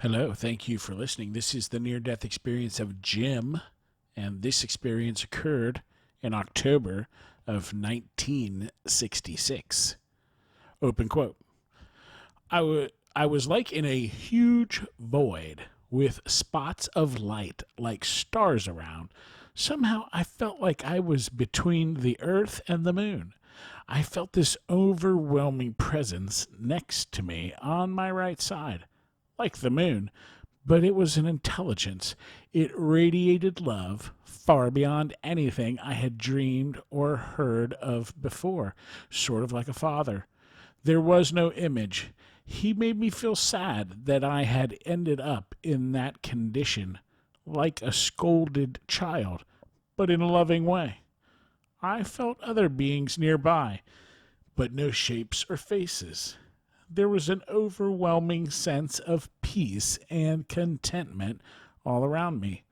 Hello, thank you for listening. This is the near death experience of Jim, and this experience occurred in October of 1966. Open quote. I was like in a huge void with spots of light like stars around. Somehow I felt like I was between the earth and the moon. I felt this overwhelming presence next to me on my right side, like the moon, but it was an intelligence. It radiated love far beyond anything I had dreamed or heard of before, sort of like a father. There was no image. He made me feel sad that I had ended up in that condition, like a scolded child, but in a loving way. I felt other beings nearby, but no shapes or faces. There was an overwhelming sense of peace and contentment all around me.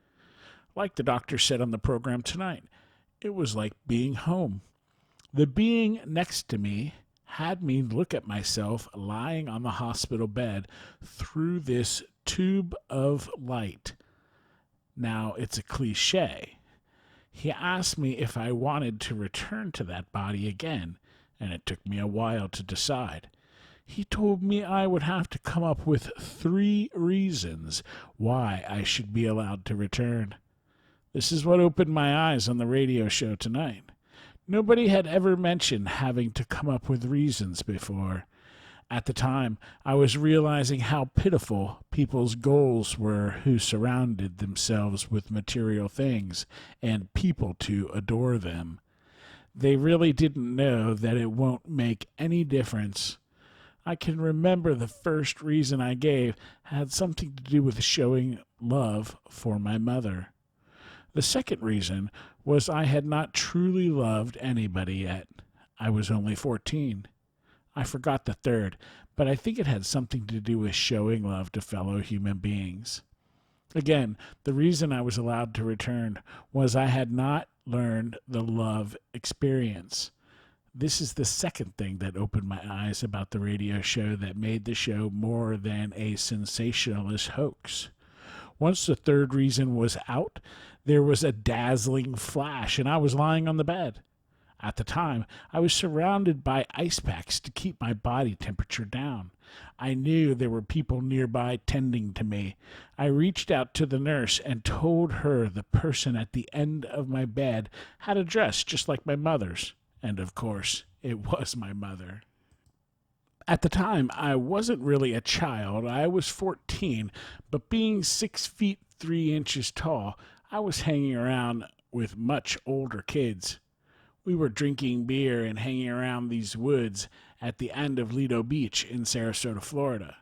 Like the doctor said on the program tonight, it was like being home. The being next to me had me look at myself lying on the hospital bed through this tube of light. Now, it's a cliche. He asked me if I wanted to return to that body again, and it took me a while to decide. He told me I would have to come up with 3 reasons why I should be allowed to return. This is what opened my eyes on the radio show tonight. Nobody had ever mentioned having to come up with reasons before. At the time, I was realizing how pitiful people's goals were who surrounded themselves with material things and people to adore them. They really didn't know that it won't make any difference. I can remember the first reason I gave had something to do with showing love for my mother. The second reason was I had not truly loved anybody yet. I was only 14. I forgot the third, but I think it had something to do with showing love to fellow human beings. Again, the reason I was allowed to return was I had not learned the love experience. This is the second thing that opened my eyes about the radio show that made the show more than a sensationalist hoax. Once the third reason was out, there was a dazzling flash, and I was lying on the bed. At the time, I was surrounded by ice packs to keep my body temperature down. I knew there were people nearby tending to me. I reached out to the nurse and told her the person at the end of my bed had a dress just like my mother's. And of course, it was my mother. At the time, I wasn't really a child. I was 14, but being 6 feet 3 inches tall, I was hanging around with much older kids. We were drinking beer and hanging around these woods at the end of Lido Beach in Sarasota, Florida.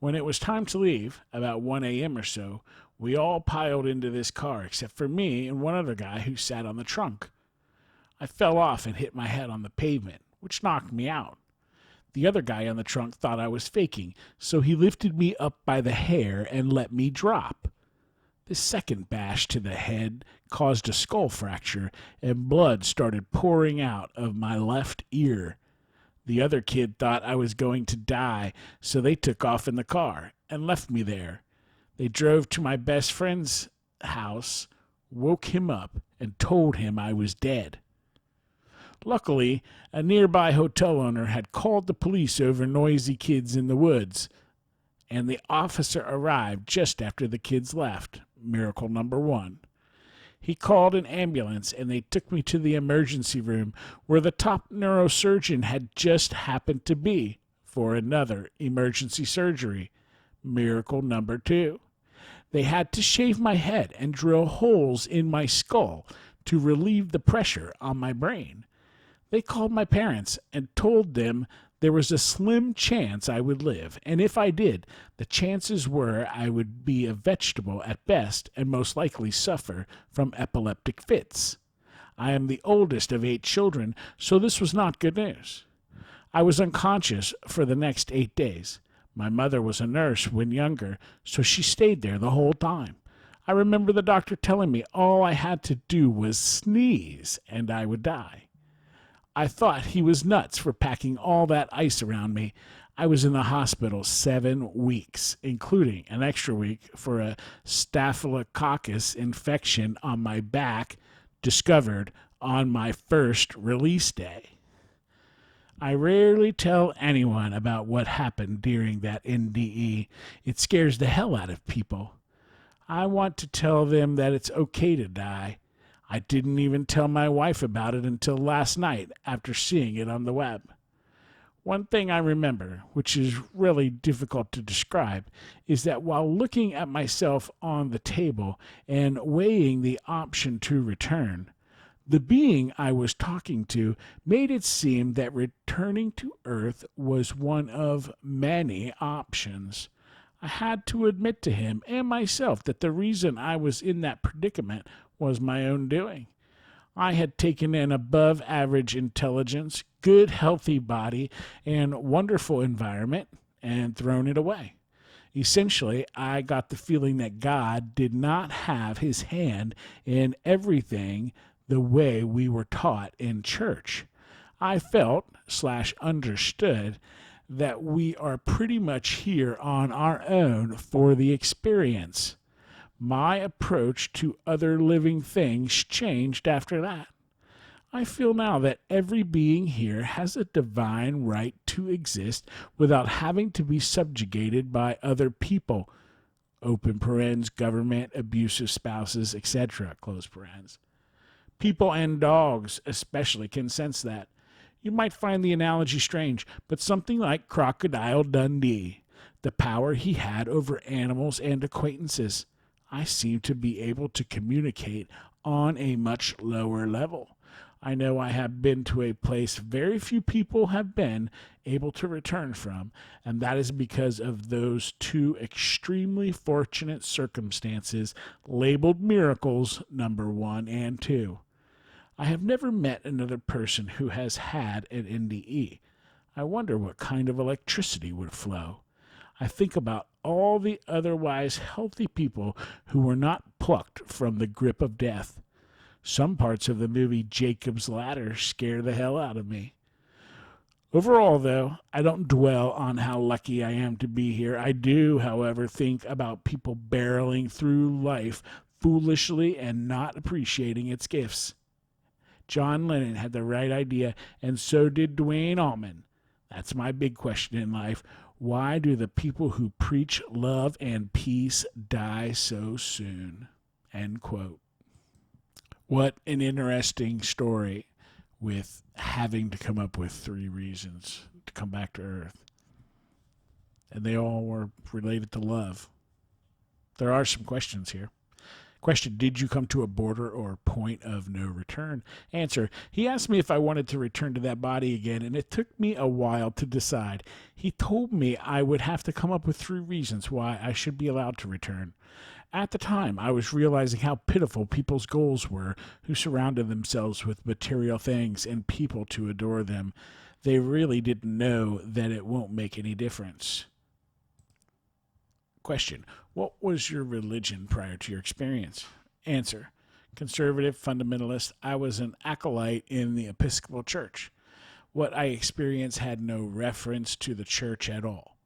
When it was time to leave, about 1 a.m. or so, we all piled into this car except for me and one other guy who sat on the trunk. I fell off and hit my head on the pavement, which knocked me out. The other guy on the trunk thought I was faking, so he lifted me up by the hair and let me drop. The second bash to the head caused a skull fracture, and blood started pouring out of my left ear. The other kid thought I was going to die, so they took off in the car and left me there. They drove to my best friend's house, woke him up, and told him I was dead. Luckily, a nearby hotel owner had called the police over noisy kids in the woods, and the officer arrived just after the kids left. Miracle number 1. He called an ambulance, and they took me to the emergency room where the top neurosurgeon had just happened to be for another emergency surgery. Miracle number 2. They had to shave my head and drill holes in my skull to relieve the pressure on my brain. They called my parents and told them there was a slim chance I would live, and if I did, the chances were I would be a vegetable at best and most likely suffer from epileptic fits. I am the oldest of 8 children, so this was not good news. I was unconscious for the next 8 days. My mother was a nurse when younger, so she stayed there the whole time. I remember the doctor telling me all I had to do was sneeze and I would die. I thought he was nuts for packing all that ice around me. I was in the hospital 7 weeks, including an extra week for a staphylococcus infection on my back discovered on my first release day. I rarely tell anyone about what happened during that NDE. It scares the hell out of people. I want to tell them that it's okay to die. I didn't even tell my wife about it until last night after seeing it on the web. One thing I remember, which is really difficult to describe, is that while looking at myself on the table and weighing the option to return, the being I was talking to made it seem that returning to Earth was one of many options. I had to admit to him and myself that the reason I was in that predicament was my own doing. I had taken an above average intelligence, good healthy body, and wonderful environment and thrown it away. Essentially, I got the feeling that God did not have his hand in everything the way we were taught in church. I felt/understood that we are pretty much here on our own for the experience. My approach to other living things changed after that. I feel now that every being here has a divine right to exist without having to be subjugated by other people, open parens, government, abusive spouses, etc., close parens. People and dogs especially can sense that. You might find the analogy strange, but something like Crocodile Dundee, the power he had over animals and acquaintances. I seem to be able to communicate on a much lower level. I know I have been to a place very few people have been able to return from, and that is because of those two extremely fortunate circumstances labeled miracles number 1 and 2. I have never met another person who has had an NDE. I wonder what kind of electricity would flow. I think about all the otherwise healthy people who were not plucked from the grip of death. Some parts of the movie Jacob's Ladder scare the hell out of me. Overall, though, I don't dwell on how lucky I am to be here. I do, however, think about people barreling through life foolishly and not appreciating its gifts. John Lennon had the right idea, and so did Duane Allman. That's my big question in life. Why do the people who preach love and peace die so soon? End quote. What an interesting story with having to come up with 3 reasons to come back to Earth. And they all were related to love. There are some questions here. Question, did you come to a border or point of no return? Answer, he asked me if I wanted to return to that body again, and it took me a while to decide. He told me I would have to come up with 3 reasons why I should be allowed to return. At the time, I was realizing how pitiful people's goals were who surrounded themselves with material things and people to adore them. They really didn't know that it won't make any difference. Question, what was your religion prior to your experience? Answer, conservative, fundamentalist. I was an acolyte in the Episcopal Church. What I experienced had no reference to the church at all.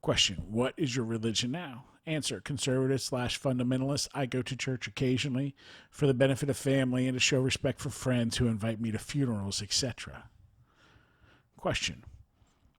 Question, what is your religion now? Answer, conservative/fundamentalist. I go to church occasionally for the benefit of family and to show respect for friends who invite me to funerals, etc. Question,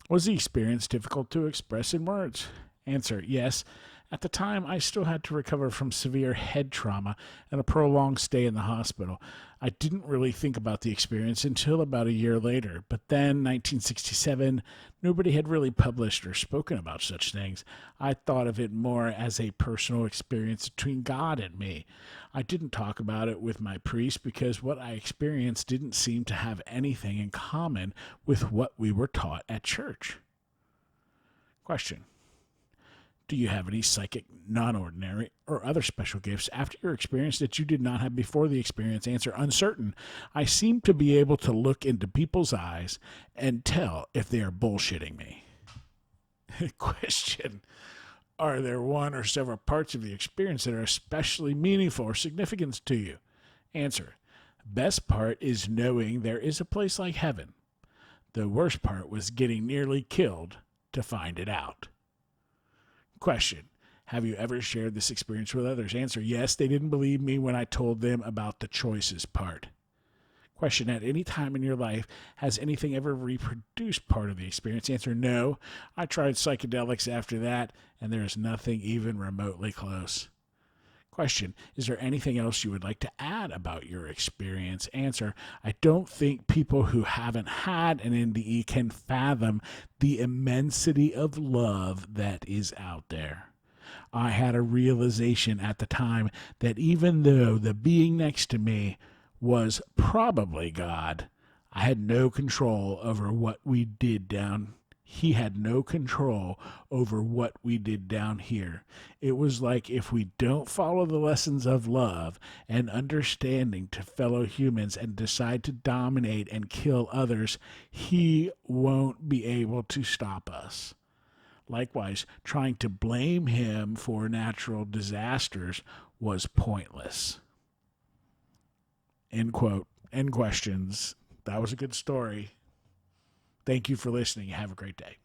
was the experience difficult to express in words? Answer, yes. At the time, I still had to recover from severe head trauma and a prolonged stay in the hospital. I didn't really think about the experience until about a year later, but then, 1967, nobody had really published or spoken about such things. I thought of it more as a personal experience between God and me. I didn't talk about it with my priest because what I experienced didn't seem to have anything in common with what we were taught at church. Question. Do you have any psychic, non-ordinary, or other special gifts after your experience that you did not have before the experience? Answer, uncertain. I seem to be able to look into people's eyes and tell if they are bullshitting me. Question. Are there one or several parts of the experience that are especially meaningful or significant to you? Answer. Best part is knowing there is a place like heaven. The worst part was getting nearly killed to find it out. Question. Have you ever shared this experience with others? Answer. Yes, they didn't believe me when I told them about the choices part. Question. At any time in your life, has anything ever reproduced part of the experience? Answer. No. I tried psychedelics after that, and there's nothing even remotely close. Question. Is there anything else you would like to add about your experience? Answer. I don't think people who haven't had an NDE can fathom the immensity of love that is out there. I had a realization at the time that even though the being next to me was probably God, I had no control over what we did down. He had no control over what we did down here. It was like if we don't follow the lessons of love and understanding to fellow humans and decide to dominate and kill others, he won't be able to stop us. Likewise, trying to blame him for natural disasters was pointless. End quote. End questions. That was a good story. Thank you for listening. Have a great day.